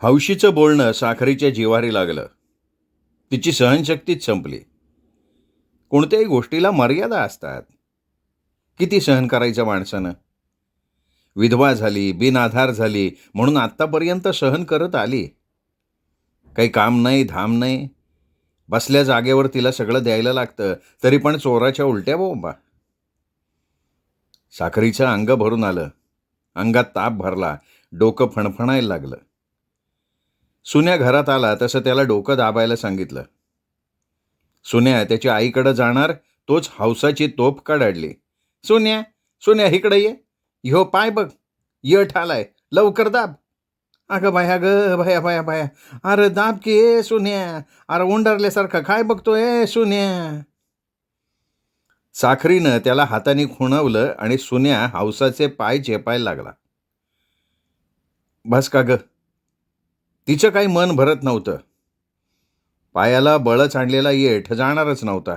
हौशीचं बोलणं साखरेच्या जिव्हारी लागलं. तिची सहनशक्तीच संपली. कोणत्याही गोष्टीला मर्यादा असतात. किती सहन करायचं माणसानं? विधवा झाली, बिनआधार झाली म्हणून आत्तापर्यंत सहन करत आली. काही काम नाही, धाम नाही. बसल्या जागेवर तिला सगळं द्यायला लागतं, तरी पण चोराच्या उलट्या बोंबा. साखरीचं अंग भरून आलं. अंगात ताप भरला. डोकं फणफणायला लागलं. सुन्या घरात आला तसं त्याला डोकं दाबायला सांगितलं. सुन्या त्याच्या आईकडं जाणार तोच हौसाची तोफ काढली. सुन्या, सुन्या इकडे ये. ह्यो पाय बघ, यठ आलाय, लवकर दाब. अगं बाया, ग बाया बाया बाया, अरे दाब की सुन्या, अरे उंडारल्यासारखं काय बघतोय सुन्या. साखरीनं त्याला हाताने खुणवलं आणि सुन्या हौसाचे पाय चेपायला लागला. बस का ग. तिचं काही मन भरत नव्हतं. पायाला बळच आणलेला येठ जाणारच नव्हता.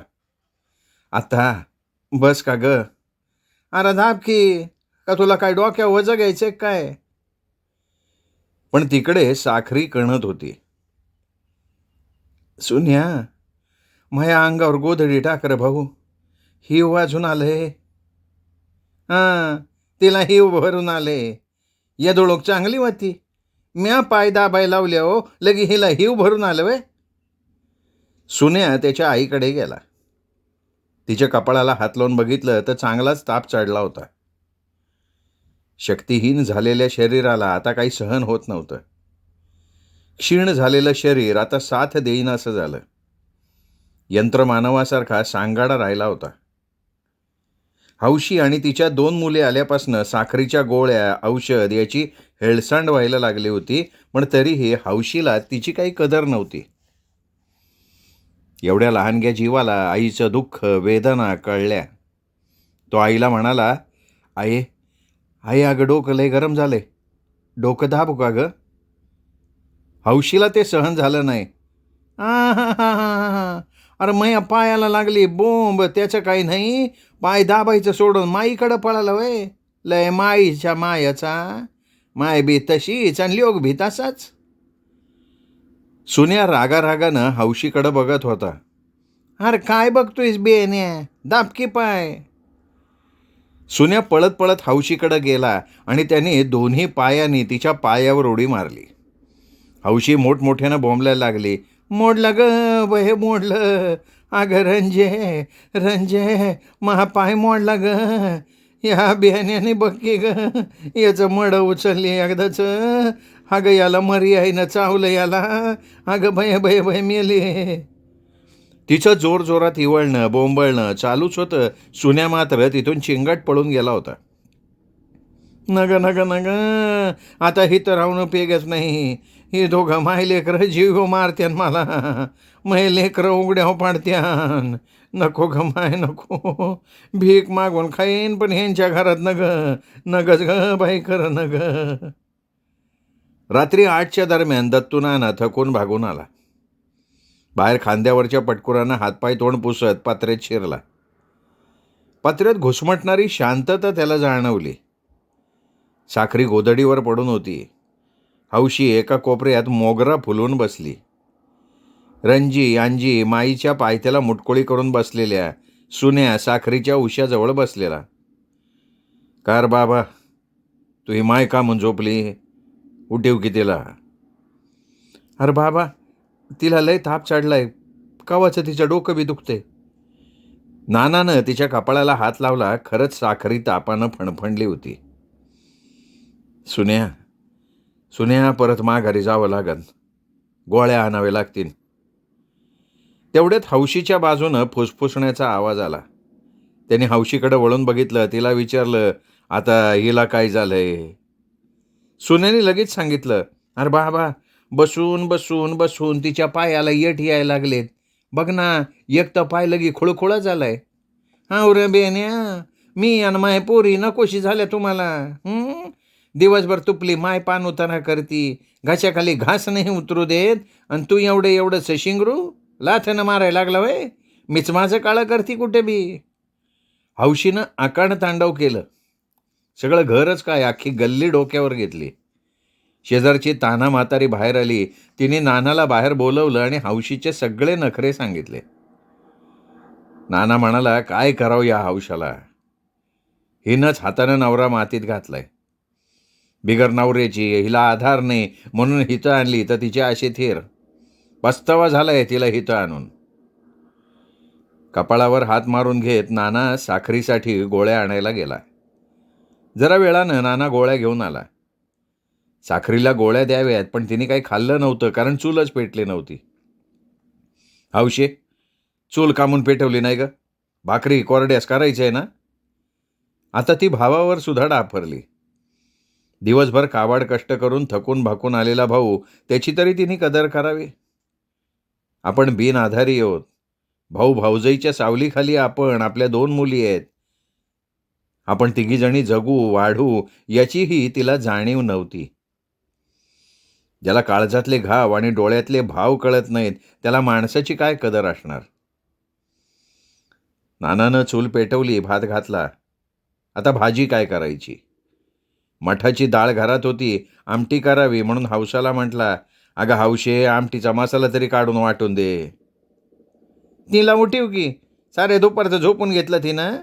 आता बस का ग. अरे दाब की, का तुला काय डोक्या वजं घ्यायचे काय. पण तिकडे साखरी कणत होती. सुन्या, माझ्या अंगावर गोधडी टाक रे भाऊ. हिव वाजून आले. हां, तिला हिव भरून आले. यदोळोक चांगली होती. म्या पाय दाबाय लावल्या हो, लगी हिला हिव भरून आलं वे. सुन्या त्याच्या आईकडे गेला. तिच्या कपाळाला हात लावून बघितलं तर चांगलाच ताप चढला होता. शक्तिहीन झालेल्या शरीराला आता काही सहन होत नव्हतं. क्षीण झालेलं शरीर आता साथ देईन असं झालं. यंत्रमानवासारखा सांगाडा राहिला होता. हौशी आणि तिच्या 2 मुले आल्यापासनं साखरीच्या गोळ्या, औषध याची हेळसांड व्हायला लागली होती, पण तरीही हौशीला तिची काही कदर नव्हती. एवढ्या लहानग्या जीवाला आईचं दुःख, वेदना कळल्या. तो आईला म्हणाला, आई, आई अगं डोकं लय गरम झालंय, डोकं दाबू का ग. हौशीला ते सहन झालं नाही. अरे मैया पायाला लागली बोंब, त्याचं काही नाही, पाय दाबायचं सोडून माईकडं पळाला वय. लय माईच्या मायाचा, माय बी तशीच आणि लोक भी तसाच. सुन्या रागारागानं हौशीकडं बघत होता. अरे काय बघतोयस बेन्या, दाबकी पाय. सुन्या पळत पळत हौशीकडं गेला आणि त्याने दोन्ही पायाने तिच्या पायावर उडी मारली. हौशी मोठमोठ्यानं बोंबलायला लागली. मोडलं ग बहे, मोडलं. अगं रंजे, रंजे, पाय मोडला ग. या बियाण्याने बघ की ग, याचं मड उचलली एकदाच. अगं याला मरी आहे ना, चावलं याला. अगं भय भय भय मेली. तिचं जोरजोरात इवळणं, बोंबळणं चालूच होतं. सुन्या मात्र तिथून चिंगाट पळून गेला होता. नग नग नग, आता ही तर राहून उपयोगच नाही. ही दोघं माय लेकरं जीव मारत्यान मला. मै लेकरं उघड्या पाडत्यान. नको ग माय नको. भीक मागून खाईन पण ह्यांच्या घरात नग, नगच ग बाई खरं नग. रात्री 8च्या दरम्यान दत्तू नाना थकून भागून आला. बाहेर खांद्यावरच्या पटकुरानं हातपाय तोंड पुसत पत्र्यात शिरला. पत्र्यात घुसमटणारी शांतता त्याला जाणवली. साखरी गोधडीवर पडून होती. हौशी एका कोपऱ्यात मोगरा फुलून बसली. रंजी, अंजी माईच्या पायथ्याला मुटकोळी करून बसलेल्या. सुन्या साखरीच्या उशाजवळ बसलेला. कार बाबा, तू ही माय का म्हणून झोपली, उठीव की तिला. अरे बाबा, तिला लय ताप चढलाय, कवाचं तिचं डोकं बी दुखते. नानानं तिच्या कपाळाला हात लावला. खरंच साखरी तापानं फणफणली होती. सुन्या, सुन्या, परत माघारी जावं लागन, गोळ्या आणाव्या लागतील. तेवढ्यात हौशीच्या बाजूनं फुसफुसण्याचा आवाज आला. त्याने हौशीकडे वळून बघितलं. तिला विचारलं, आता हिला काय झालंय. सुन्याने लगेच सांगितलं, अरे बाबा, बसून बसून बसून तिच्या पायाला येठ यायला लागलेत. बघ ना, एक तर पाय लगी खुळखुळा झालाय. हा रे बेन्या, मी आणि माय पोरी नकोशी झाल्या तुम्हाला. दिवसभर तुपली माय पान उतारा करती, घाशाखाली घास नाही उतरू देत, आणि तू एवढंच शिंगरू लाथेनं मारायला लागला वय. मीच माझं काळं करती कुठे बी. हौशीनं आकांड तांडव केलं. सगळं घरच काय, अख्खी गल्ली डोक्यावर घेतली. शेजारची ताना म्हातारी बाहेर आली. तिने नानाला बाहेर बोलवलं आणि हौशीचे सगळे नखरे सांगितले. नाना म्हणाला, काय करावं या हौशाला, हिनंच हातानं नवरा मातीत घातलाय. बिगर नवऱ्याची, हिला आधार नाही म्हणून हिथं आणली तर तिचे असे थेर. पस्तावा झालाय तिला हिथं आणून. कपाळावर हात मारून घेत नाना साखरीसाठी गोळ्या आणायला गेला. जरा वेळानं नाना गोळ्या घेऊन आला. साखरीला गोळ्या द्याव्यात, पण तिने काही खाल्लं नव्हतं, कारण चूलच पेटली नव्हती. हौशे, चूल कामून पेटवली नाही ग, भाकरी कोरड्यास करायची आहे ना. आता ती भावावर सुद्धा डाफरली. दिवसभर काबाड कष्ट करून थकून भाकून आलेला भाऊ, त्याची तरी तिने कदर करावी. आपण बिन आधारी आहोत. भाऊ भाऊजाईच्या सावलीखाली आपण, आपल्या 2 मुली आहेत. आपण तिघीजणी जगू वाढू याचीही तिला जाणीव नव्हती. ज्याला काळजातले घाव आणि डोळ्यातले भाव कळत नाहीत, त्याला माणसाची काय कदर असणार. नानानं चूल पेटवली, भात घातला. आता भाजी काय करायची. मठाची डाळ घरात होती, आमटी करावी म्हणून हौशाला म्हटला, अगं हौशे, आमटीचा मसाला तरी काढून वाटून दे. तिला उठीव की, सारे दुपारचं झोपून घेतलं तिनं,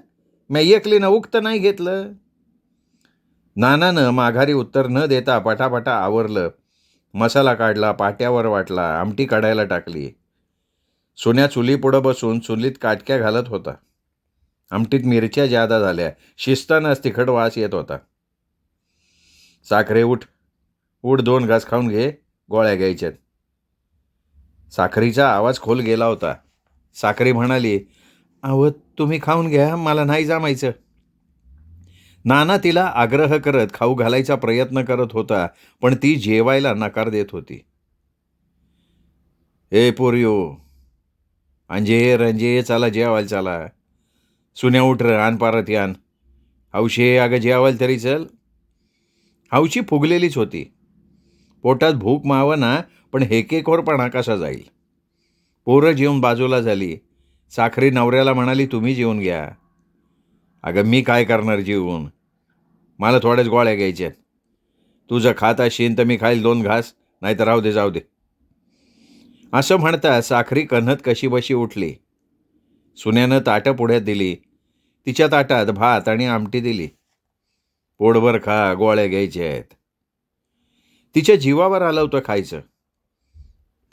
मी एकलीनं उगतं नाही घेतलं. नानानं माघारी उत्तर न देता पटापटा आवरलं. मसाला काढला, पाट्यावर वाटला, आमटी काढायला टाकली. सोन्या चुलीपुढं बसून चुलीत काटक्या घालत होता. आमटीत मिरच्या जादा झाल्या, शिस्तानंच तिखट वास येत होता. साखरे, उठ उठ, 2 घास खाऊन घे, गोळ्या घ्यायच्यात. साखरीचा आवाज खोल गेला होता. साखरी म्हणाली, अहो तुम्ही खाऊन घ्या, मला नाही जमायचं. नाना तिला आग्रह करत खाऊ घालायचा प्रयत्न करत होता, पण ती जेवायला नकार देत होती. ए पोरियो, अंजे रंजे, चला जेवायला चला. सुन्या उठ र, आण पारत यान. हौशे, अगं जेवायला तरी चल. हौशी फुगलेलीच होती. पोटात भूक मावना, पण हेकेखोरपणा कसा जाईल. पोरं जेवून बाजूला झाली. साखरी नवऱ्याला म्हणाली, तुम्ही जेवून घ्या. अगं मी काय करणार जेवून, मला थोड्याच गोळ्या घ्यायच्यात. तुझं खात असेल तर मी खाईल 2 घास, नाही तर राहू दे जाऊ दे. असं म्हणता साखरी कन्हत कशीबशी उठली. सुन्यानं ताटं पुढ्यात दिली. तिच्या ताटात भात आणि आमटी दिली. पोटभर खा, गोळ्या घ्यायच्या आहेत. तिच्या जीवावर आलं होतं खायचं,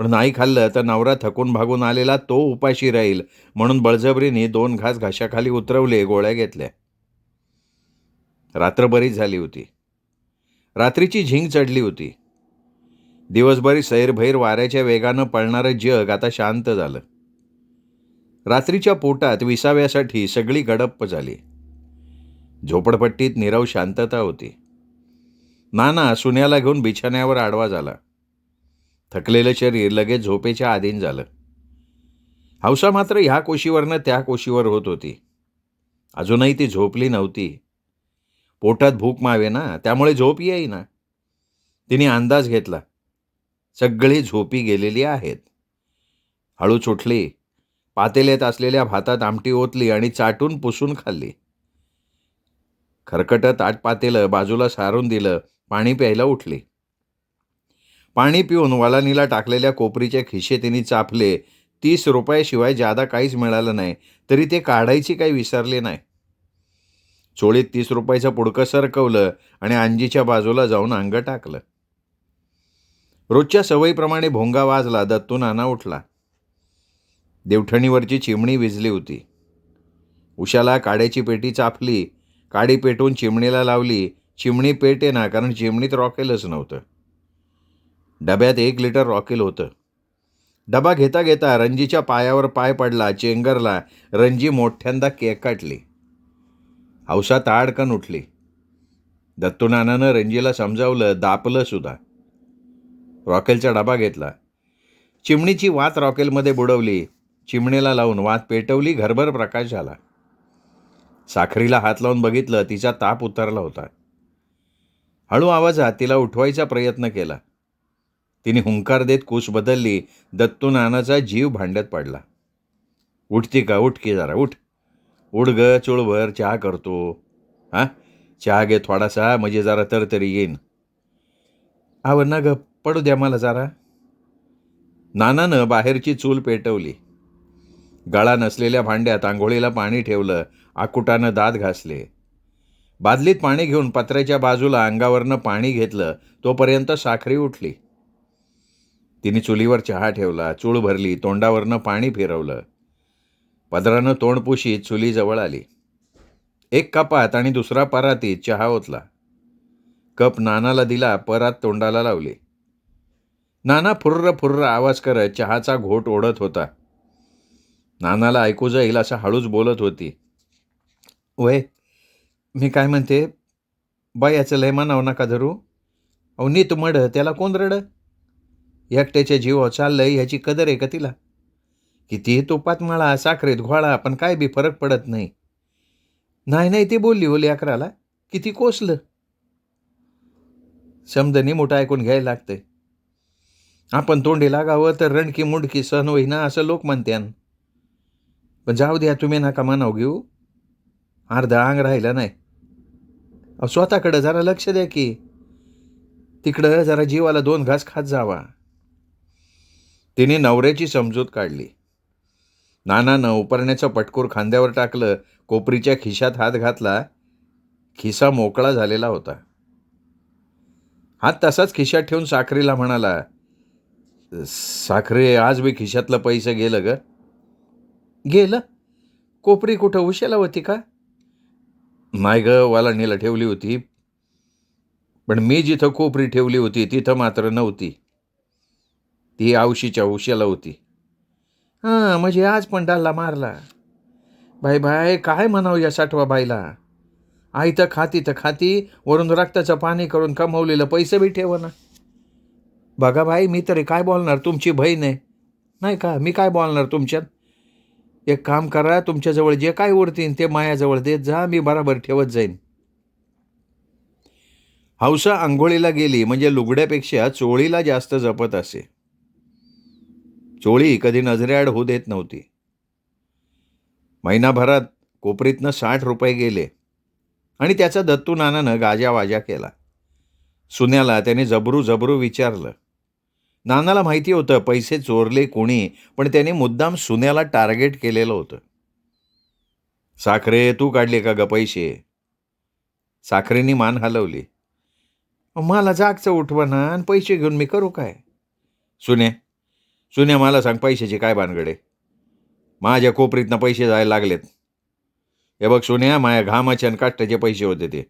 पण नाही खाल्लं तर नवरा थकून भागून आलेला तो उपाशी राहील म्हणून बळजबरीने 2 घास घशाखाली उतरवले, गोळ्या घेतल्या. रात्र बरीच झाली होती. रात्रीची झिंग चढली होती. दिवसभरी सैरभैर वाऱ्याच्या वेगानं पळणारं जग आता शांत झालं. रात्रीच्या पोटात विसाव्यासाठी सगळी गडप्प झाली. झोपडपट्टीत नीरव शांतता होती. नाना सुन्याला घेऊन बिछाण्यावर आडवा झाला. थकलेलं शरीर लगेच झोपेच्या अधीन झालं. हौसा मात्र ह्या कोशीवरनं त्या कोशीवर होत होती. अजूनही ती झोपली नव्हती. पोटात भूक मावे ना, त्यामुळे झोप येईना. तिने अंदाज घेतला, सगळी झोपी गेलेली आहेत. हळूच उठली. पातेल्यात असलेल्या भातात आमटी ओतली आणि चाटून पुसून खाल्ली. खरकटं ताट पातेलं बाजूला सारून दिलं. पाणी प्यायला उठली. पाणी पिऊन वलानीला टाकलेल्या कोपरीचे खिसे तिने चापले. 30 रुपयाशिवाय जादा काहीच मिळालं नाही, तरी ते काढायची काही विसरले नाही. चोळीत 30 रुपयाचं पुडकं सरकवलं आणि अंजीच्या बाजूला जाऊन अंग टाकलं. रोजच्या सवयीप्रमाणे भोंगा वाजला. दत्तू नाना उठला. देवठणीवरची चिमणी विझली होती. उशाला काड्याची पेटी चापली. काडी पेटून चिमणीला लावली. चिमणी पेटे ना, कारण चिमणीत रॉकेलच नव्हतं. डब्यात 1 लिटर रॉकेल होतं. डबा घेता घेता रंजीच्या पायावर पाय पडला, चेंगरला. रंजी मोठ्यांदा केकाटली. हौसा ताडकन उठली. दत्तू नानानं रंजीला समजावलं, दापलं सुद्धा. रॉकेलचा डबा घेतला. चिमणीची वात रॉकेलमध्ये बुडवली. चिमणीला लावून वात पेटवली. घरभर प्रकाश झाला. साखरीला हात लावून बघितलं, तिचा ताप उतरला होता. हळू आवाजात तिला उठवायचा प्रयत्न केला. तिने हुंकार देत कूस बदलली. दत्तू नानाचा जीव भांड्यात पडला. उठती का, उठ की जरा, उठ उठ ग, चुळभर चहा करतो. चहा घे थोडासा, म्हणजे जरा तरतरी येईन. आव ना ग, पडू द्या मला जरा. नानानं बाहेरची चूल पेटवली. गळा नसलेल्या भांड्यात आंघोळीला पाणी ठेवलं. आकुटानं दात घासले. बादलीत पाणी घेऊन पत्र्याच्या बाजूला अंगावरनं पाणी घेतलं. तोपर्यंत साखरी उठली. तिने चुलीवर चहा ठेवला. चूळ भरली. तोंडावरनं पाणी फिरवलं. पदरानं तोंड पुशीत चुलीजवळ आली. एक कपात आणि दुसरा परातीत चहा ओतला. कप नानाला दिला. परात तोंडाला लावली. नाना फुर्र फुर्र आवाज करत चहाचा घोट ओढत होता. नानाला ऐकू जाईल असं हळूच बोलत होती. वय, मी काय म्हणते, बायाचं लय म्हणावं नका धरू. अहो नीत मड, त्याला कोण रड? एकट्याच्या जीवावर चाललंय ह्याची कदर आहे का तिला? कितीही तुपात मळा, साखरेत घोळा, पण काय बी फरक पडत नाही. नाही नाही ती बोलली हो लेकराला, किती कोसलं. समदनी मोठं ऐकून घ्यायला लागतंय. आपण तोंडी लागावं तर रणकी मुंडकी सहन होईना असं लोक म्हणत्यान. पण जाऊ द्या, तुम्ही नका म्हणाव घेऊ. अर्धा अंग राहिला नाही. अहो स्वतःकडं जरा लक्ष द्या की. तिकडं जरा जीवाला 2 घास खात जावा. तिने नवऱ्याची समजूत काढली. नानानं उपरण्याचं पटकूर खांद्यावर टाकलं. कोपरीच्या खिशात हात घातला. खिसा मोकळा झालेला होता. हात तसाच खिशात ठेवून साखरीला म्हणाला, साखरे, आज बी खिशातलं पैसे गेलं ग. गेलं? कोपरी कुठं उशाला होती का? नाही ग, वालाणीला ठेवली होती. पण मी जिथं कोपरी ठेवली होती तिथं मात्र नव्हती. ती आवशीच्या उशाला होती. हां, म्हणजे आज पण डाल्ला मारला. बाय बाय, काय म्हणावं या साठवा बाईला. आई तर खाती वरून रक्ताचं पाणी करून कमवलेलं पैसे बी ठेवना. बघा बाई, मी तरी काय बोलणार, तुमची बहीण आहे नाही का. मी काय बोलणार तुमच्यात. एक काम करा, तुमच्याजवळ जे काय उरतीन ते मायाजवळ देत जा, मी बराबर ठेवत जाईन. हौसा आंघोळीला गेली म्हणजे लुगड्यापेक्षा चोळीला जास्त जपत असे. चोळी कधी नजरेआड होऊ देत नव्हती. महिनाभरात कोपरीतनं 60 रुपये गेले आणि त्याचा दत्तू नानानं गाजावाजा केला. सुन्याला त्याने जबरू विचारलं. नानाला माहिती होतं पैसे चोरले कोणी, पण त्याने मुद्दाम सुन्याला टार्गेट केलेलं होतं. साखरे, तू काढले का ग पैसे? साखरेनी मान हलवली. मला जागचं उठवणं आणि पैसे घेऊन मी करू काय? सुन्या, मला सांग, पैशाची काय भानगडे? माझ्या कोपरीतनं पैसे जायला लागलेत. हे बघ सुन्या, माझ्या घामाचे आणि काष्टाचे पैसे होते ते.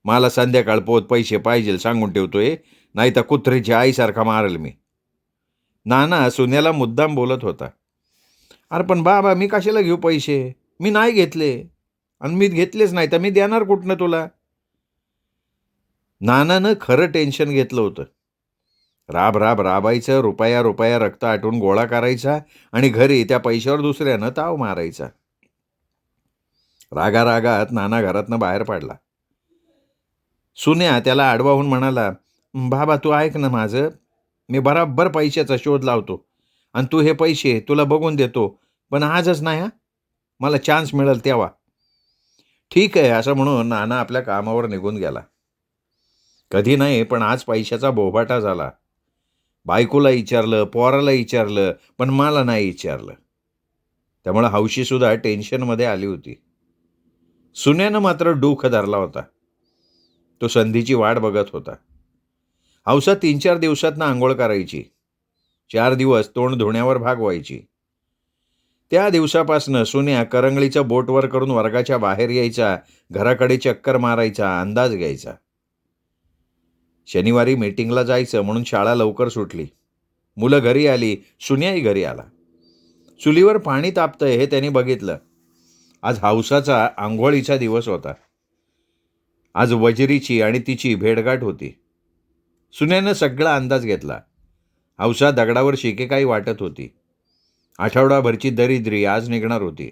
मला संध्याकाळ पोत पैसे पाहिजे सांगून ठेवतोय, नाही तर कुत्रीची आईसारखा मारल मी. नाना सुन्याला मुद्दाम बोलत होता. अरे पण बाबा, मी कशाला घेऊ पैसे? मी नाही घेतले, आणि मी घेतलेच नाही तर मी देणार कुठनं तुला? नानानं खरं टेन्शन घेतलं होतं. राबायचं, रुपया रक्त आटून गोळा करायचा आणि घरी त्या पैशावर दुसऱ्यानं ताव मारायचा. रागात नाना घरातनं बाहेर पडला. सुन्या त्याला आडवा होऊन म्हणाला, बाबा तू ऐक ना माझं, मी बराबर पैशाचा शोध लावतो आणि तू हे पैसे तुला बघून देतो, पण आजच नाही हा, मला चान्स मिळेल तेव्हा. ठीक आहे असं म्हणून नाना आपल्या कामावर निघून गेला. कधी नाही, पण आज पैशाचा बोभाटा झाला. बायकोला विचारलं, पोराला विचारलं, पण मला नाही विचारलं. त्यामुळे हौशीसुद्धा टेन्शनमध्ये आली होती. सुन्यानं मात्र डूख धरला होता. तो संधीची वाट बघत होता. हौसा 3-4 दिवसातनं आंघोळ करायची. 4 दिवस तोंड धुण्यावर भागवायची. त्या दिवसापासनं सुन्या करंगळीचं बोटवर करून वर्गाच्या बाहेर यायचा, घराकडे चक्कर मारायचा, अंदाज घ्यायचा. शनिवारी मीटिंगला जायचं म्हणून शाळा लवकर सुटली. मुलं घरी आली, सुन्याही घरी आला. चुलीवर पाणी तापतंय हे त्यांनी बघितलं. आज हौसाचा आंघोळीचा दिवस होता. आज वजरीची आणि तिची भेटगाठ होती. सुन्यानं सगळा अंदाज घेतला. हौसा दगडावर शिकेकाई वाटत होती. आठवडाभरची दरिद्री आज निघणार होती.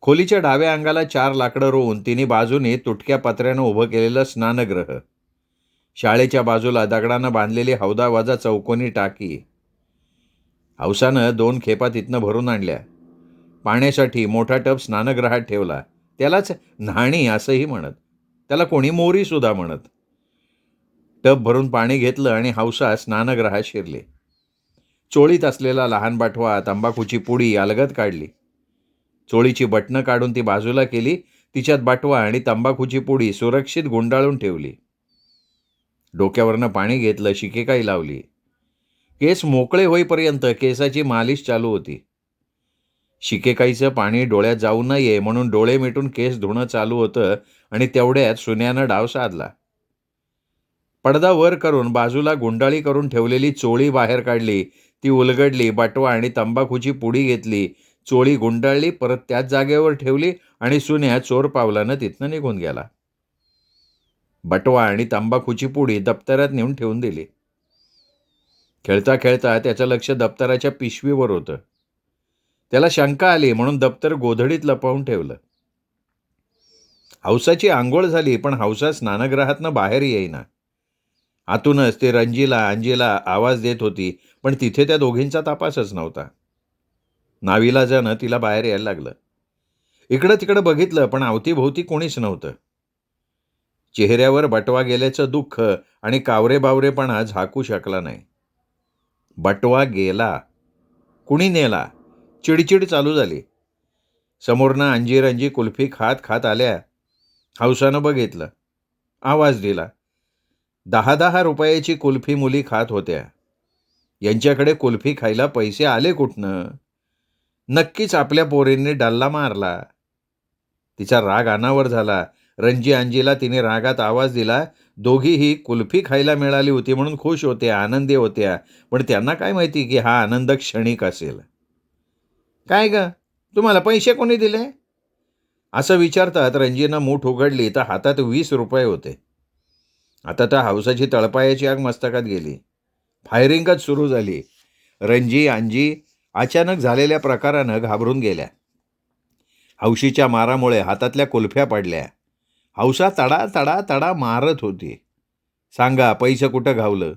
खोलीच्या डाव्या अंगाला 4 लाकडं रोवून तिने बाजूने तुटक्या पत्र्यानं उभं केलेलं स्नानगृह, शाळेच्या बाजूला दगडानं बांधलेली हौदावाजा चौकोनी टाकी. हौसानं 2 खेपा तिथनं भरून आणल्या. पाण्यासाठी मोठा टब स्नानगृहात ठेवला. त्यालाच न्हाणी असंही म्हणत. त्याला कोणी मोरीसुद्धा म्हणत. टब भरून पाणी घेतलं आणि हौसा स्नानगृहात शिरले. चोळीत असलेला लहान बाटवा, तंबाखूची पुडी अलगद काढली. चोळीची बटणं काढून ती बाजूला केली. तिच्यात बाटवा आणि तंबाखूची पुडी सुरक्षित गुंडाळून ठेवली. डोक्यावरनं पाणी घेतलं, शिकेकाई लावली. केस मोकळे होईपर्यंत केसाची मालिश चालू होती. शिकेकाईचं पाणी डोळ्यात जाऊ नये म्हणून डोळे मिटून केस धुणं चालू होतं आणि तेवढ्यात सुन्यानं डाव साधला. पडदा वर करून बाजूला गुंडाळी करून ठेवलेली चोळी बाहेर काढली. ती उलगडली. बटवा आणि तंबाखूची पुडी घेतली. चोळी गुंडाळली, परत त्याच जागेवर ठेवली आणि सुन्या चोर पावलानं तिथनं निघून गेला. बटवा आणि तंबाखूची पुडी दप्तरात नेऊन ठेवून दिली. खेळता खेळता त्याचं लक्ष दप्तराच्या पिशवीवर होतं. त्याला शंका आली म्हणून दप्तर गोधडीत लपवून ठेवलं. हौसाची आंघोळ झाली, पण हौसा स्नानगृहातनं बाहेर येईना. आतूनच ते रंजीला अंजीला आवाज देत होती, पण तिथे त्या दोघींचा तपासच नव्हता. नाविलाजानं तिला बाहेर यायला लागलं. इकडं तिकडं बघितलं, पण अवतीभोवती कोणीच नव्हतं. चेहऱ्यावर बटवा गेल्याचं दुःख आणि कावरेबावरेपणा झाकू शकला नाही. बटवा गेला. कुणी नेला? चिडचिड चालू झाली. समोरनं अंजी कुल्फी खात खात आल्या. हौसानं बघितलं, आवाज दिला. 10-10 रुपयाची कुल्फी मुली खात होत्या. यांच्याकडे कुल्फी खायला पैसे आले कुठनं? नक्कीच आपल्या पोरींनी डल्ला मारला. तिचा राग अनावर झाला. रंजी अंजीला तिने रागात आवाज दिला. दोघीही कुल्फी खायला मिळाली होती म्हणून खुश होत्या, आनंदी होत्या, पण त्यांना काय माहिती की हा आनंद क्षणिक असेल. काय ग, तुम्हाला पैसे कोणी दिले? असं विचारतात रंजीनं मूठ उघडली तर हातात 20 रुपये होते. आता त्या हौसाची तळपायाची आग मस्तकात गेली. फायरिंगच सुरू झाली. रंजी अंजी अचानक झालेल्या प्रकारानं घाबरून गेल्या. हौशीच्या मारामुळे हातातल्या कुल्फ्या पडल्या. हौसा तडा तडा तडा मारत होती. सांगा, पैसे कुठं घावलं?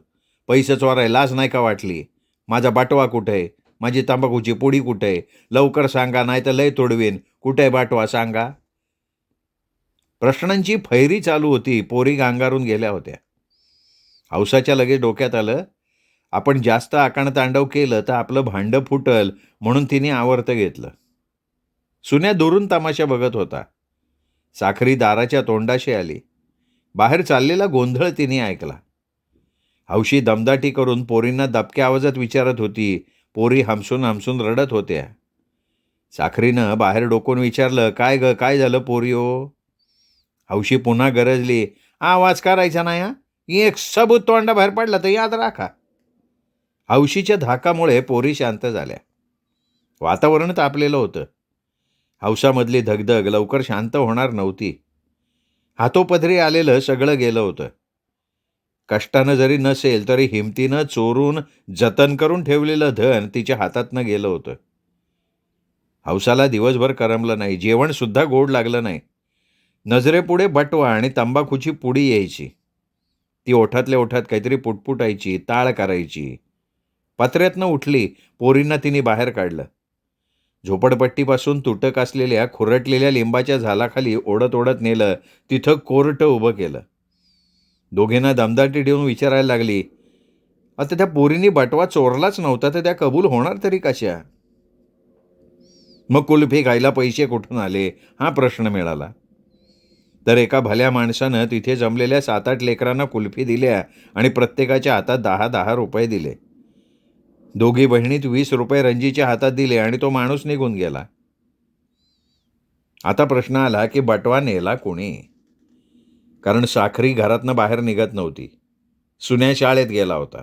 पैसे चोरायला लाज नाही का वाटली? माझा बाटवा कुठे आहे? माझी तंबाखूची पुडी कुठे आहे? लवकर सांगा, नाही तर लय तोडवीन. कुठे आहे बाटवा, सांगा. प्रश्नांची फैरी चालू होती. पोरी गांगारून गेल्या होत्या. हौसाच्या लगेच डोक्यात आलं, आपण जास्त आकांडतांडव केलं तर आपलं भांडं फुटल, म्हणून तिने आवर्त घेतलं. सुन्या दुरून तमाशा बघत होता. साखरी दाराच्या तोंडाशी आली. बाहेर चाललेला गोंधळ तिने ऐकला. हौशी दमदाटी करून पोरींना दबक्या आवाजात विचारत होती. पोरी हमसून हमसून रडत होत्या. साखरीनं बाहेर डोकून विचारलं, काय ग, काय झालं पोरी हो? हौशी पुन्हा गरजली, आवाज करायचा नाही हा. एक सबूत तोंडा बाहेर पडला तर याद राखा. हौशीच्या धाकामुळे पोरी शांत झाल्या. वातावरण तापलेलं होतं. हौसामधली धगधग लवकर शांत होणार नव्हती. हातोपदरी आलेलं सगळं गेलं होतं. कष्टानं जरी नसेल तरी हिमतीनं चोरून जतन करून ठेवलेलं धन तिच्या हातातनं गेलं होतं. हौसाला दिवसभर करमलं नाही. जेवणसुद्धा गोड लागलं नाही. नजरेपुढे बटवा आणि तंबाखूची पुडी यायची. ती ओठातल्या ओठात काहीतरी पुटपुटायची, ताळ करायची. पत्र्यातनं उठली. पोरींना तिने बाहेर काढलं. झोपडपट्टीपासून तुटक असलेल्या खुरटलेल्या लिंबाच्या झालाखाली ओढत ओढत नेलं. तिथं कोर्टं उभं केलं. दोघींना दमदाटी देऊन विचारायला लागली, आता त्या पोरींनी बटवा चोरलाच नव्हता तर त्या कबूल होणार तरी कशा? मग कुल्फी खायला पैसे कुठून आले, हा प्रश्न मिळाला. तर एका भल्या माणसानं तिथे जमलेल्या 7-8 लेकरांना कुल्फी दिल्या आणि प्रत्येकाच्या हातात 10-10 रुपये दिले. दोघी बहिणीत 20 रुपये रंजीच्या हातात दिले आणि तो माणूस निघून गेला. आता प्रश्न आला की बटवा नेला कोणी? कारण साखरी घरातनं बाहेर निघत नव्हती. सुन्या शाळेत गेला होता.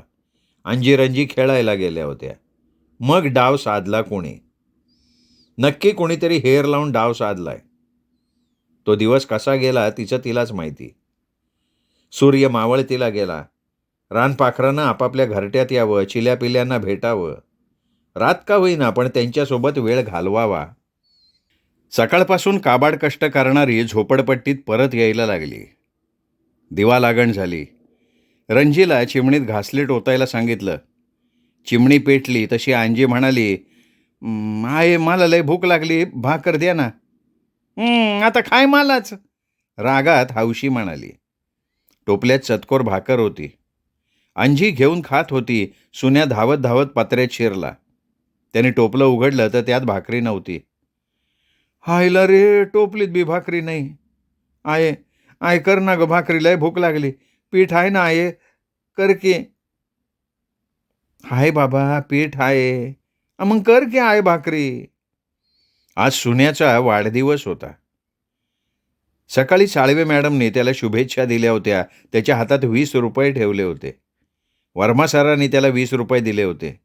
अंजी खेळायला गेल्या होत्या. मग डाव साधला कोणी? नक्की कोणीतरी हेर लावून डाव साधलाय. तो दिवस कसा गेला तिचं तिलाच माहिती. सूर्य मावळतीला गेला. रानपाखरानं आपापल्या घरट्यात यावं, चिल्यापिल्यांना भेटावं. रात का होईना पण त्यांच्यासोबत वेळ घालवावा. सकाळपासून काबाड कष्ट करणारी झोपडपट्टीत परत यायला लागली. दिवा लागण झाली. रंजीला चिमणीत घासलेट ओतायला सांगितलं. चिमणी पेटली तशी अंजी म्हणाली, आहे मला लय भूक लागली, भाकर द्या ना. आता खाय मलाच, रागात हौशी म्हणाली. टोपल्यात चतकोर भाकर होती. अंजी घेऊन खात होती. सुन्या धावत धावत पत्र्यात शिरला. त्याने टोपलं उघडलं तर त्यात भाकरी नव्हती. हायला रे, टोपलीत बी भाकरी नाही. आये, आय कर ना ग भाकरी, लय भूक लागली. पीठ आहे ना आये, कर की. हाय बाबा, पीठ आहे. मग कर की आय भाकरी. आज सुन्याचा वाढदिवस होता. सकाळी साळवे मॅडमने त्याला शुभेच्छा दिल्या होत्या. त्याच्या हातात 20 रुपये ठेवले होते. वर्मा सरांनी त्याला 20 रुपये दिले होते.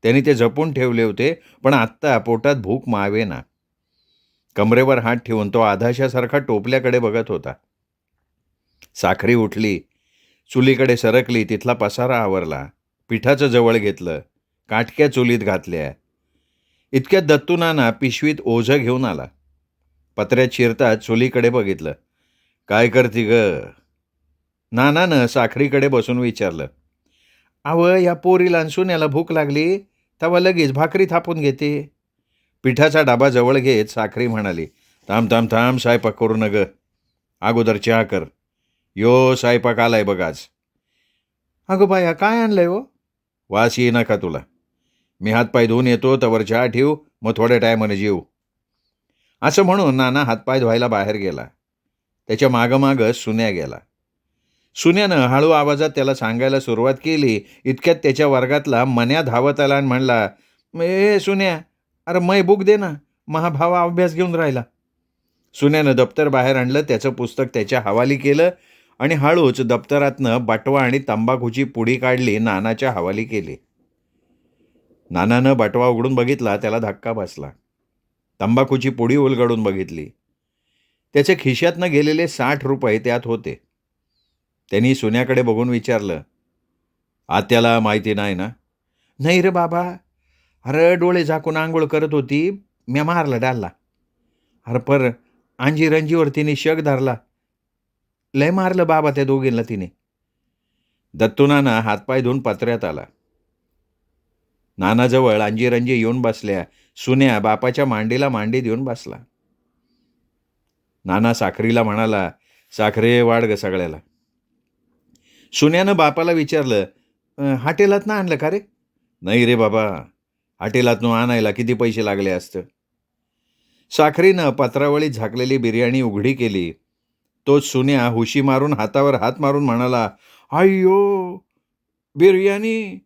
त्यांनी ते जपून ठेवले होते, पण आत्ता पोटात भूक मावेना. कमरेवर हात ठेवून तो आधाशासारखा टोपल्याकडे बघत होता. साखरी उठली, चुलीकडे सरकली, तिथला पसारा आवरला. पिठाचं जवळ घेतलं, काटक्या चुलीत घातल्या. इतक्यात दत्तूनाना पिशवीत ओझं घेऊन आला. पत्र्यात शिरताच चुलीकडे बघितलं. काय करती ग? नानानं साखरीकडे बसून विचारलं. अव, या पोरीला आणि सुन्याला भूक लागली, तेव्हा लगेच भाकरी थापून घेते. पिठाचा डाबा जवळ घेत साखरी म्हणाली, थांब थांब थांब, स्वयंपाक करू न ग. अगोदर चहा कर. यो स्वयंपाक आलाय बघ आज. अगं बाया, काय आणलंय हो? वास येई नका तुला. मी हातपाय धुवून येतो, तवर चहा ठेवू, मग थोड्या टायमाने जेवू. असं म्हणून नाना हातपाय धुवायला बाहेर गेला. त्याच्या मागं सुन्या गेला. सुन्यानं हळू आवाजात त्याला सांगायला सुरुवात केली. इतक्यात त्याच्या वर्गातला मन्या धावत आला आणि म्हणला, ए सुन्या, अरे मै बुक दे ना, महाभावा अभ्यास घेऊन राहिला. सुन्यानं दप्तर बाहेर आणलं, त्याचं पुस्तक त्याच्या हवाली केलं आणि हळूच दप्तरातनं बटवा आणि तंबाखूची पुडी काढली, नानाच्या हवाली केली. नानानं बटवा उघडून बघितला, त्याला धक्का बसला. तंबाखूची पुडी उलगडून बघितली. त्याच्या खिशातनं गेलेले 60 रुपये त्यात होते. त्यांनी सुन्याकडे बघून विचारलं, आत्याला माहिती नाही ना? नाही रे बाबा, अरे डोळे झाकून आंघोळ करत होती, म्या मारला डालला. अरे पर अंजी रंजीवर तिने शक धरला. लय मारलं बाबा त्या दोघींना तिने. दत्तूनाना हातपाय धुवून पत्र्यात आला. नानाजवळ अंजी रंजी येऊन बसल्या. सुन्या बापाच्या मांडीला मांडी देऊन बसला. नाना साखरीला म्हणाला, साखरे वाढ ग सगळ्याला. सुन्यानं बापाला विचारलं, हॉटेलातनं आणलं का रे? नाही रे बाबा, हॉटेलातनं आणायला किती पैसे लागले असतं. साखरीनं पत्रावळीत झाकलेली बिर्याणी उघडी केली. तोच सुन्या हुशी मारून हातावर हात मारून म्हणाला, अय्यो बिर्याणी,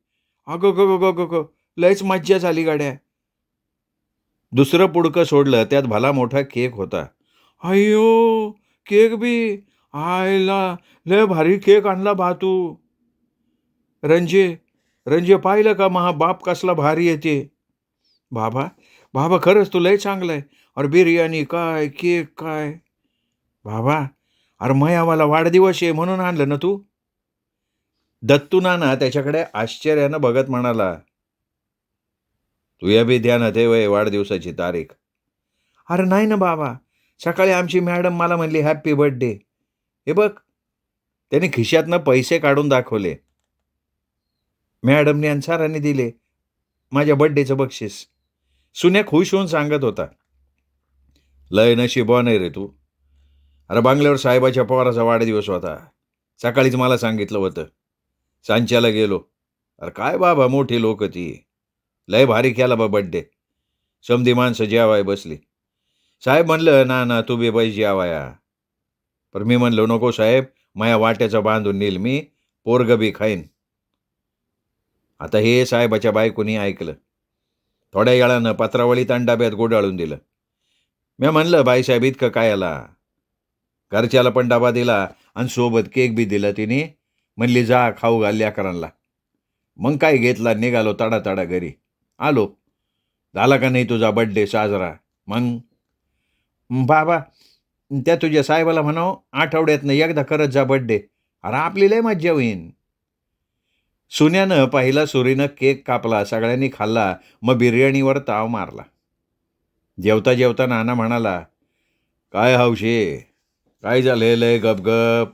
अगं ग ग ग ग, लयच मज्जा झाली गाड्या. दुसरं पुडकं सोडलं, त्यात भला मोठा केक होता. अय्यो, केक बी, आयला लय भारी केक आणला बा तू. रंजे, रंजे पाहिलं का महा बाप कसला भारी येते. बाबा, बाबा खरंच तू लय चांगलं आहे. अरे बिर्याणी काय, केक काय. बाबा, अरे मयावाला वाढदिवस आहे म्हणून आणलं ना तू? दत्तू नाना त्याच्याकडे आश्चर्यानं बघत म्हणाला, तुया बी ध्यानात आहे वय वाढदिवसाची तारीख? अरे नाही ना बाबा, सकाळी आमची मॅडम मला म्हणली हॅप्पी बर्थडे. हे बघ, त्याने खिशातनं पैसे काढून दाखवले. मॅडमने आणि सरांनी दिले माझ्या बर्थडेचं बक्षीस. सुन्या खुश होऊन सांगत होता, लय नशिबवान नाही रे तू. अरे बांगल्यावर साहेबाच्या पवाराचा वाढदिवस होता. सकाळीच मला सांगितलं होतं. सांच्याला गेलो. अरे काय बाबा, मोठी लोक ती. लय भारी केला बा बड्डे. समधी माणसं जेवाय बसली. साहेब म्हणलं, ना ना तू बी बाई जेवाया. पण मी म्हणलो, नको साहेब, माया वाट्याचं बांधून नेल मी, पोरग बी खाईन. आता हे साहेबाच्या बायकोनी ऐकलं. थोड्या वेळानं पत्रावळीत आणि डब्यात गोडाळून दिलं. मी म्हणलं, बाईसाहेब इतकं काय आला? घरच्याला पण डबा दिला आणि सोबत केक बी दिला तिने. म्हणली जा खाऊ घाल लेकरांना. मग काय घेतला, निघालो तडा तडा घरी. आलो. झाला का नाही तुझा बड्डे साजरा? मग बाबा, त्या तुझ्या साहेबाला म्हणावं आठवड्यातनं एकदा करत जा बड्डे. अरे आपली लय मज्जा होईन. सुन्यानं पहिला सुरीनं केक कापला, सगळ्यांनी खाल्ला. मग बिर्याणीवर ताव मारला. जेवता जेवता नाना म्हणाला, काय हौशे, काय झालं लय गपगप?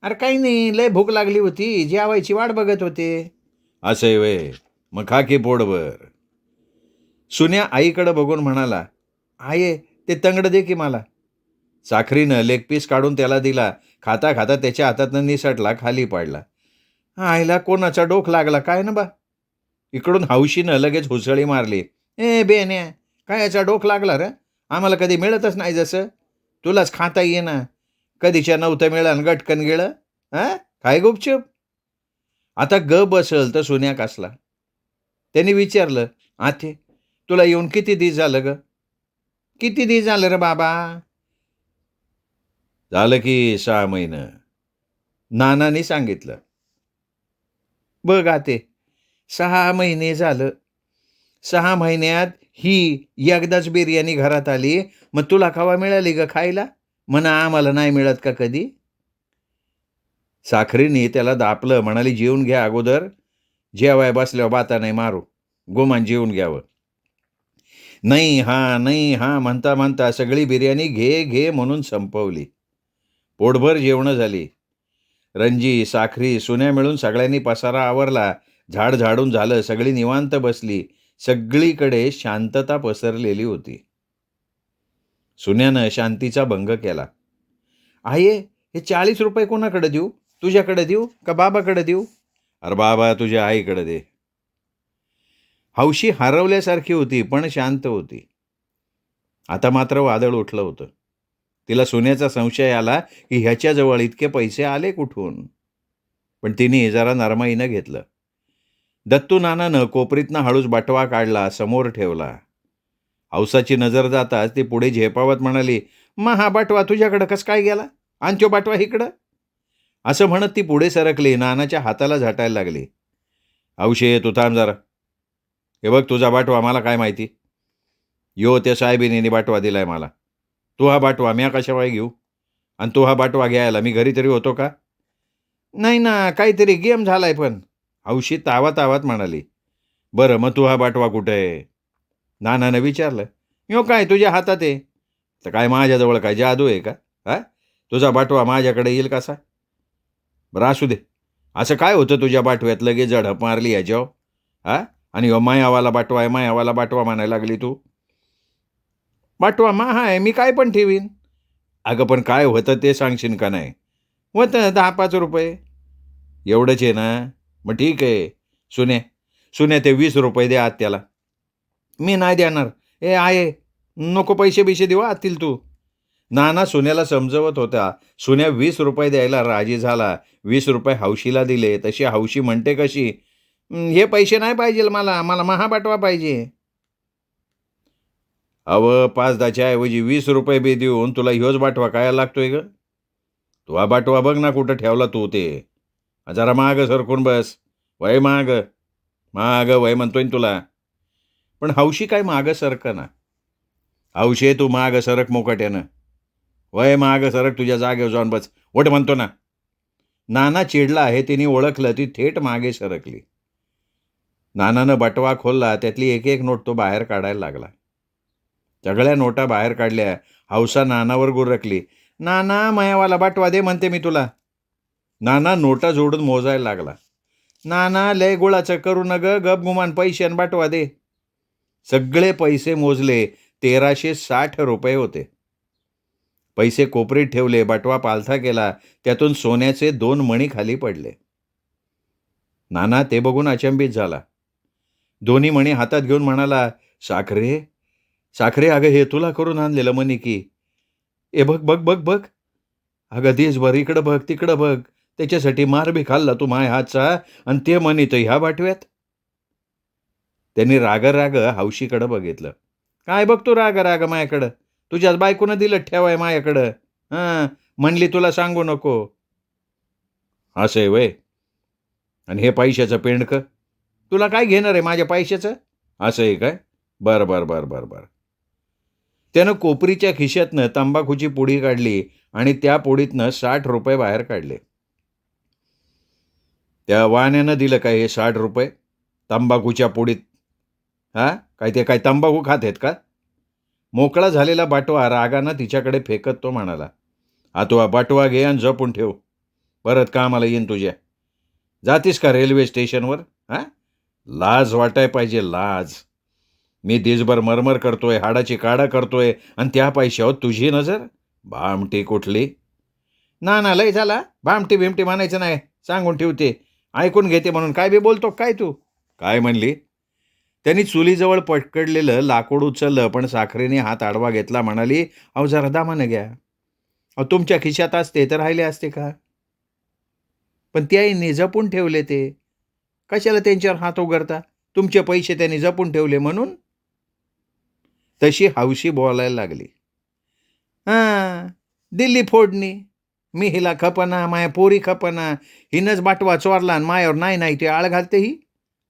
अरे काही नाही, लय भूक लागली होती, जेवायची वाट बघत होते. असं वे, मग खा की पोटभर. सुन्या आईकडं बघून म्हणाला, आये ते तंगड दे की मला. साखरीनं लेग पीस काढून त्याला दिला. खाता खाता त्याच्या हातातनं निसटला, खाली पाडला. आईला कोणाचा डोक लागला काय ना बा. इकडून हौशीनं लगेच हुसळी मारली. ए बेन्या, काय याचा डोक लागला रे? आम्हाला कधी मिळतच नाही जसं. तुलाच खाता येईना. कधीच्या नव्हतं मिळालं गटकन गेलं. हां, काय गुपचूप? आता बसल तर सोन्या कसला. त्यांनी विचारलं, आते तुला येऊन किती दिवस झालं ग? किती दिवस झालं रे बाबा? झालं की 6 महिनं. नानाने सांगितलं. बघ आते, 6 महिने झालं. 6 महिन्यात ही एकदाच बिर्याणी घरात आली. मग तुला केव्हा मिळाली ग खायला? म्हणा आम्हाला नाही मिळत का कधी? साखरेने त्याला दापलं. म्हणाली, जेवून घ्या अगोदर. जेवाय बसल्यावर बाता नाही मारू. गोमान जेवून घ्यावं. नाही हां, नाही हां म्हणता म्हणता सगळी बिर्याणी घे घे म्हणून संपवली. पोटभर जेवणं झाली. रणजी, साखरी, सुन्या मिळून सगळ्यांनी पसारा आवरला. झाड झाडून झालं. सगळी निवांत बसली. सगळीकडे शांतता पसरलेली होती. सुन्यानं शांतीचा भंग केला. आहे हे 40 रुपये कोणाकडे देऊ? तुझ्याकडे देऊ का बाबाकडे देऊ? अरे बाबा, तुझ्या आईकडे दे. हौशी हरवल्यासारखी होती, पण शांत होती. आता मात्र वादळ उठलं होतं. तिला सोन्याचा संशय आला की ह्याच्याजवळ इतके पैसे आले कुठून? पण तिने जरा नरमाईनं घेतलं. दत्तू नानानं कोपरीतनं हळूच बटवा काढला, समोर ठेवला. हौसाची नजर जाताच ती पुढे झेपावत म्हणाली, हा बटवा तुझ्याकडं कसं काय गेला? आण तो बटवा इकडं. असं म्हणत ती पुढे सरकली. नानाच्या हाताला झटायला लागली. हौशे, तू थांब जरा. हे बघ, तुझा बाटवा मला काय माहिती? यो त्या साहेबिनीने बाटवा दिलाय मला. तू हा बाटवा म्या कशावाय घेऊ? आणि तू हा बाटवा घ्यायला मी घरी तरी होतो का? नाही ना, काहीतरी गेम झालाय पण. हौशी तावात तावात म्हणाली. बरं, मग तू हा बाटवा कुठे आहे? नानानं विचारलं. यो काय तुझ्या हातात आहे? तर काय माझ्याजवळ काय जादू आहे का? हा, तुझा बाटवा माझ्याकडे येईल कसा? बरं असू दे. असं काय होतं तुझ्या बाटव्यात लगेच झडप मारली ह्याच्यावर? हा, आणि ह्यो मायावाला बाटवा आहे, मायावाला बाटवा म्हणायला लागली तू. बाटवा मा आहे, मी काय पण ठेवीन. अगं पण काय होतं ते सांगशील का नाही? होतं 10-5 रुपये. एवढंच आहे ना? मग ठीक आहे. सुने सुने ते 20 रुपये द्या आत्याला. मी नाही देणार. ए आहे, नको पैसे बिशे देऊ आतील तू. नाना सुन्याला समजवत होता. सुन्या 20 रुपये द्यायला राजी झाला. 20 रुपये हौशीला दिले. तशी हौशी म्हणते कशी, हे पैसे नाही पाहिजे मला, मला महाबाटवा पाहिजे. अव 5-10च्या ऐवजी 20 रुपये बी देऊन तुला ह्योच बाटवा काय लागतोय ग? तू हा बाटवा बघ ना कुठं ठेवला तू ते. जरा मागं सरकून बस. वय माग माग वय म्हणतोय ना तुला. पण हौशी काय मागं सरकना. हौशे, तू मागं सरक मोकाट्यानं. वय मागं सरक, तुझ्या जागेवर जाऊन बस. वट म्हणतो ना. नाना चिडला आहे तिने ओळखलं. ती थेट मागे सरकली. नानानं बटवा खोलला. त्यातली एक एक नोट तो बाहेर काढायला लागला. सगळ्या नोटा बाहेर काढल्या. हौसा नानावर गुरकली. नाना, मायावाला बटवा दे म्हणते मी तुला. नाना नोटा जोडून मोजायला लागला. नाना, लय गुळाचं करू न ग, गप गुमान पैसे आणि बटवा दे. सगळे पैसे मोजले. 1360 रुपये होते. पैसे कोपरीत ठेवले. बटवा पालथा केला. त्यातून सोन्याचे 2 मणी खाली पडले. नाना ते बघून अचंबित झाला. दोन्ही मणी हातात घेऊन म्हणाला, साखरे साखरे, अगं हे तुला करून आणलेलं मणी की. ए बघ बघ बघ बघ. अगं दिसभर इकडं बघ तिकडं बघ. त्याच्यासाठी मार बी खाल्ला तू माय हातचा, आणि ते मणी तर ह्या बाटव्यात. त्यांनी राग राग हौशीकडं बघितलं. काय बघतो राग राग माझ्याकडं? तुझ्याच बायकोनं दिलं ठेवाय माझ्याकडं. हां, म्हणली तुला सांगू नको. असं आहे वय. आणि हे पैशाचं पेंडकं तुला काय घेणार आहे माझ्या पैशाचं? असं आहे काय? बरं बरं बरं बरं बरं. त्यानं कोपरीच्या खिशातनं तंबाखूची पुडी काढली आणि त्या पुडीतनं 60 रुपये बाहेर काढले. त्या वाण्यानं दिलं काय हे 60 रुपये तंबाखूच्या पुडीत? हां, काय ते काय तंबाखू खात आहेत का? मोकळा झालेला बाटवा रागानं तिच्याकडे फेकत तो म्हणाला, हा तू हा बाटवा घे आणि जपून ठेव. परत कामाला येईन तुझ्या. जातीस का रेल्वे स्टेशनवर? हां, लाज वाटाय पाहिजे, लाज. मी दिसभर मरमर करतोय, हाडाची काढा करतोय, आणि त्या पैशावर तुझी नजर? भामटी कुठली. ना लय झाला, भामटी भिमटी म्हणायचं नाही, सांगून ठेवते, ऐकून घेते म्हणून काय बी बोलतो काय तू. काय म्हणली. त्यांनी चुलीजवळ पटकडलेलं लाकूड उचललं, पण साखरेने हात आडवा घेतला. म्हणाली, अहो जरा दामानं घ्या. अहो तुमच्या खिशात असते तर राहिले असते का. पण ते आईने जपून ठेवले, ते कशाला त्यांच्यावर हात उघडता. तुमचे पैसे त्यांनी जपून ठेवले म्हणून. तशी हौशी बोलायला लागली. हां, दिल्ली फोडणी. मी हिला खपना, माया पोरी खपना, हिनंच बाटवा चोरला आणि मायावर नाही ते आळ घालते ही.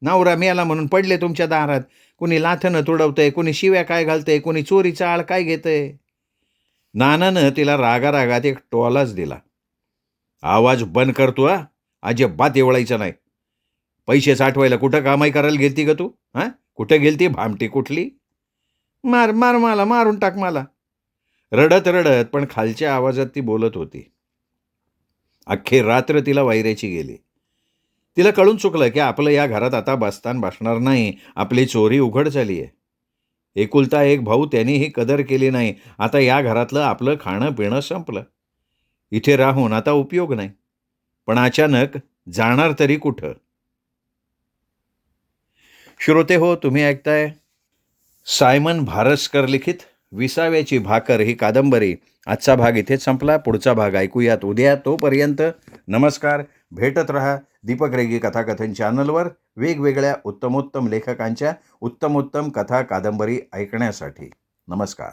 नवरा मेला म्हणून पडले तुमच्या दारात. कुणी लाथनं तुडवतंय, कुणी शिव्या काय घालतंय, कुणी चोरीचा आळ काय घेतंय. नानानं तिला रागारागात एक टोलाच दिला. आवाज बंद करतो हा, अजिबात एवढायचं नाही. पैसे साठवायला कुठं कामाई करायला गेलती का तू. हां, कुठं गेलती भामटी कुठली. मार मार मला, मारून टाक मला. रडत रडत पण खालच्या आवाजात ती बोलत होती. अख्खी रात्र तिला वैराची गेली. तिला कळून चुकलं की आपलं या घरात आता बसतान बसणार नाही. आपली चोरी उघड झाली आहे. एकुलता एक भाऊ, त्यांनी ही कदर केली नाही. आता या घरातलं आपलं खाणं पिणं संपलं. इथे राहून आता उपयोग नाही. पण अचानक जाणार तरी कुठं. श्रोते हो, तुम्ही ऐकताय सायमन भारसकर लिखित 20व्याची भाकर ही कादंबरी. आजचा भाग इथेच संपला. पुढचा भाग ऐकूयात उद्या. तोपर्यंत नमस्कार. भेटत रहा दीपक रेगी कथाकथन चॅनलवर वेगवेगळ्या उत्तमोत्तम लेखकांच्या उत्तमोत्तम कथा कादंबरी ऐकण्यासाठी. नमस्कार.